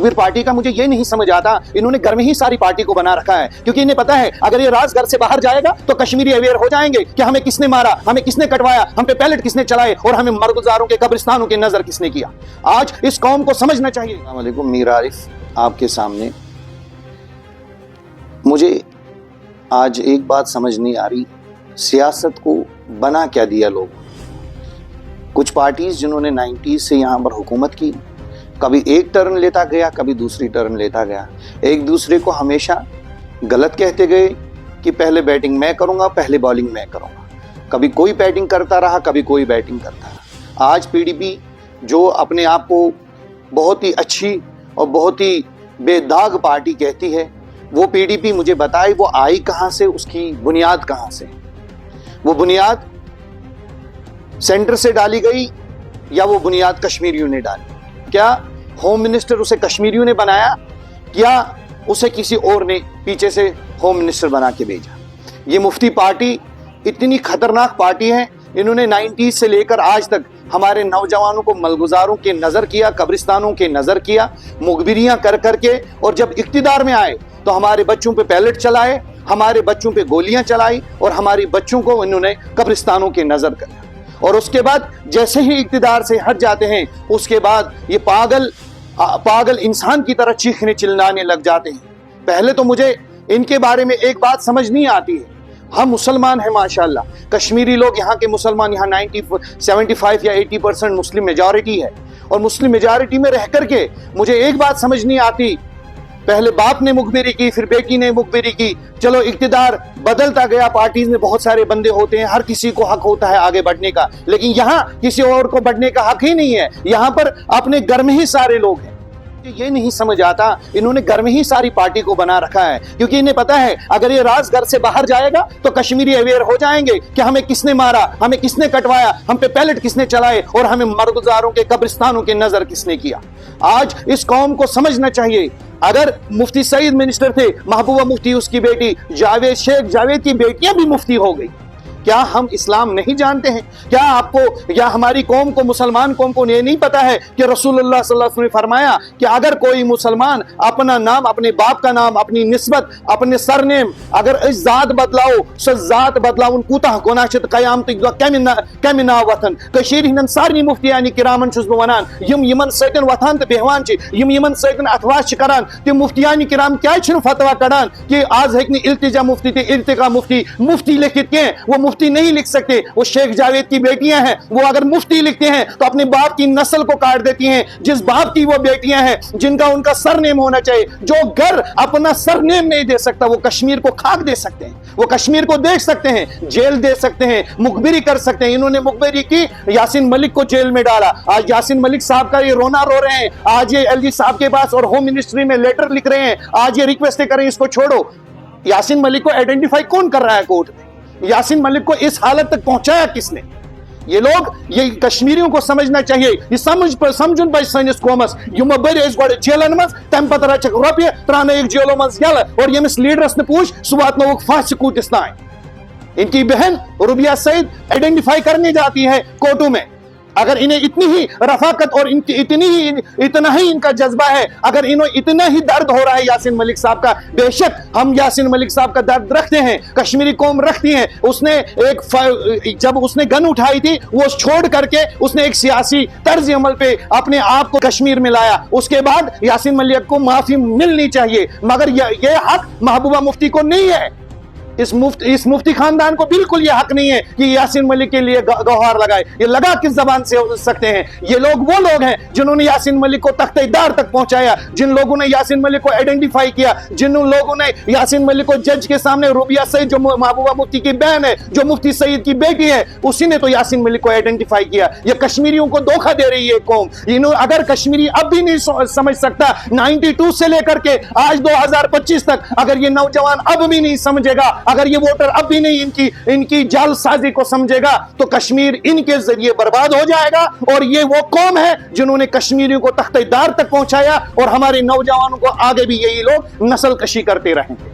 मुखबिर पार्टी का मुझे ये नहीं समझ आता, इन्होंने घर में ही सारी पार्टी को बना रखा है, क्योंकि इन्हें पता है अगर ये राज घर से बाहर जाएगा तो कश्मीरी अवेयर हो जाएंगे कि हमें किसने मारा, हमें किसने कटवाया, हम पे पैलेट किसने चलाए और हमें मरगुजारों के कब्रिस्तानों की नजर किसने किया। आज इस कौम को समझना चाहिए। अस्सलाम वालेकुम, मीर आरिफ आपके सामने। मुझे आज एक बात समझ नहीं आ रही, सियासत को बना क्या दिया लोग। कुछ पार्टीज जिन्होंने 90s से यहाँ पर हुकूमत की, कभी एक टर्न लेता गया, कभी दूसरी टर्न लेता गया, एक दूसरे को हमेशा गलत कहते गए कि पहले बैटिंग मैं करूँगा, पहले बॉलिंग मैं करूँगा। कभी कोई बैटिंग करता रहा, कभी कोई बैटिंग करता रहा। आज पीडीपी जो अपने आप को बहुत ही अच्छी और बहुत ही बेदाग पार्टी कहती है, वो पीडीपी मुझे बताए वो आई कहाँ से, उसकी बुनियाद कहाँ से। वो बुनियाद सेंटर से डाली गई या वो बुनियाद कश्मीरियों ने डाली? क्या होम मिनिस्टर उसे कश्मीरियों ने बनाया या उसे किसी और ने पीछे से होम मिनिस्टर बना के भेजा? ये मुफ्ती पार्टी इतनी खतरनाक पार्टी है, इन्होंने 90s से लेकर आज तक हमारे नौजवानों को मलगुजारों के नजर किया, कब्रिस्तानों के नजर किया, मुखबिरियां कर करके, और जब इख्तिदार में आए तो हमारे बच्चों पे पैलेट चलाए, हमारे बच्चों पे गोलियां चलाई और हमारे बच्चों को इन्होंने कब्रिस्तानों के नजर किया। और उसके बाद जैसे ही इख्तिदार से हट जाते हैं, उसके बाद ये पागल इंसान की तरह चीखने चिल्लाने लग जाते हैं। पहले तो मुझे इनके बारे में एक बात समझ नहीं आती है। हम मुसलमान हैं माशाल्लाह, कश्मीरी लोग यहाँ के मुसलमान, यहाँ 75 या 80% मुस्लिम मेजॉरिटी है, और मुस्लिम मेजॉरिटी में रह करके मुझे एक बात समझ नहीं आती, पहले बाप ने मुखबिरी की, फिर बेटी ने मुखबिरी की। चलो इख्तिदार बदलता गया, पार्टीज में बहुत सारे बंदे होते हैं, हर किसी को हक होता है आगे बढ़ने का, लेकिन यहाँ किसी और को बढ़ने का हक ही नहीं है। यहाँ पर अपने घर में ही सारे लोग हैं। ये नहीं समझ आता, इन्होंने घर में ही सारी पार्टी को बना रखा है, क्योंकि इन्हें पता है अगर ये राज घर से बाहर जाएगा तो कश्मीरी अवेयर हो जाएंगे कि हमें किसने मारा, हमें किसने कटवाया, हम पे पैलेट किसने चलाए और हमें मरगुजारों के कब्रिस्तानों के नजर किसने किया। आज इस कौम को समझना चाहिए। अगर मुफ्ती सईद मिनिस्टर थे, महबूबा मुफ्ती उसकी बेटी, जावेद शेख जावेद की बेटियां भी मुफ्ती हो गई। क्या हम इस्लाम नहीं जानते हैं? क्या आपको या हमारी कौम को, मुसलमान कौम को ये नहीं पता है कि रसूलुल्लाह सल्लल्लाहु अलैहि वसल्लम ने फरमाया कि अगर कोई मुसलमान अपना नाम, अपने बाप का नाम, अपनी निस्बत, अपने सरनेम अगर इस जात बदलाओ सो जात बदलाउन कूतह गुनाह क़यामत कमिना वतन कशीर हिंदन सारी मुफ्तियानी किरामन छुस बह वनान यम यमन सतन वथान तो बेहवान यम यमन सतन अथवास करान तम मुफ्तियानी किराम क्या फतवा कड़ान कि आज हेक इल्तिजा मुफ्ती ते इर्तिका मुफ्ती लिखित के वो मुफ्ती नहीं लिख सकते। वो शेख जावेद की बेटियां हैं, वो अगर मुफ्ती लिखते हैं तो अपने बाप की नस्ल को काट देती हैं। जिस बाप की वो बेटियां हैं जिनका उनका सरनेम होना चाहिए, जो घर अपना सरनेम नहीं दे सकता वो कश्मीर को खाक दे सकते हैं, वो कश्मीर को देख सकते हैं, जेल दे सकते हैं, मुखबिरी कर सकते हैं। इन्होंने मुखबिरी की, यासीन मलिक को जेल में डाला। आज यासीन मलिक साहब का ये रोना रो रहे हैं, आज ये एलजी साहब के पास और होम मिनिस्ट्री में लेटर लिख रहे हैं, आज ये रिक्वेस्ट करें इसको छोड़ो। यासीन मलिक को आइडेंटिफाई कौन कर रहा है कोर्ट में? यासीन मलिक को इस हालत तक पहुंचाया किसने? ये लोग, ये कश्मीरियों को समझना चाहिए। ये समझुन पे सनिस कौमस यम बर गोड जेलन मज तम पत रचक रोपये त्रान जेलों मज यल और यमिस लीडरस ने पूछ सह वातनोक फांसी कूटिस तान। इनकी बहन रुबिया सईद आइडेंटिफाई करने जाती है कोर्टों में। अगर इन्हें इतनी ही रफाकत और इनकी इतना ही इनका जज्बा है, अगर इन्हें इतना ही दर्द हो रहा है यासीन मलिक साहब का, बेशक हम यासीन मलिक साहब का दर्द रखते हैं, कश्मीरी कौम रखती है। उसने जब उसने गन उठाई थी वो छोड़ करके उसने एक सियासी तर्ज अमल पे अपने आप को कश्मीर में लाया। उसके बाद यासीन मलिक को माफी मिलनी चाहिए, मगर यह हक महबूबा मुफ्ती को नहीं है। इस मुफ्ती खानदान को बिल्कुल ये हक नहीं है कि यासीन मलिक के लिए गौहार लगाए। ये लगा किस जबान से हो सकते हैं? ये लोग वो लोग हैं जिन्होंने यासीन मलिक को तख्तेदार तक पहुंचाया, जिन लोगों ने यासीन मलिक को आइडेंटिफाई किया, जिन लोगों ने यासीन मलिक को जज के सामने, रुबिया सईद जो महबूबा मुफ्ती की बहन है, जो मुफ्ती सईद की बेटी है, उसी ने तो यासीन मलिक को आइडेंटिफाई किया। ये कश्मीरियों को धोखा दे रही है कौम। अगर कश्मीरी अब भी नहीं समझ सकता, 92 से लेकर के आज 2025 तक अगर ये नौजवान अब भी नहीं समझेगा, अगर ये वोटर अब भी नहीं इनकी जालसाजी को समझेगा, तो कश्मीर इनके जरिए बर्बाद हो जाएगा। और ये वो कौम है जिन्होंने कश्मीरियों को तख्तेदार तक पहुंचाया, और हमारे नौजवानों को आगे भी यही लोग नस्ल कशी करते रहेंगे।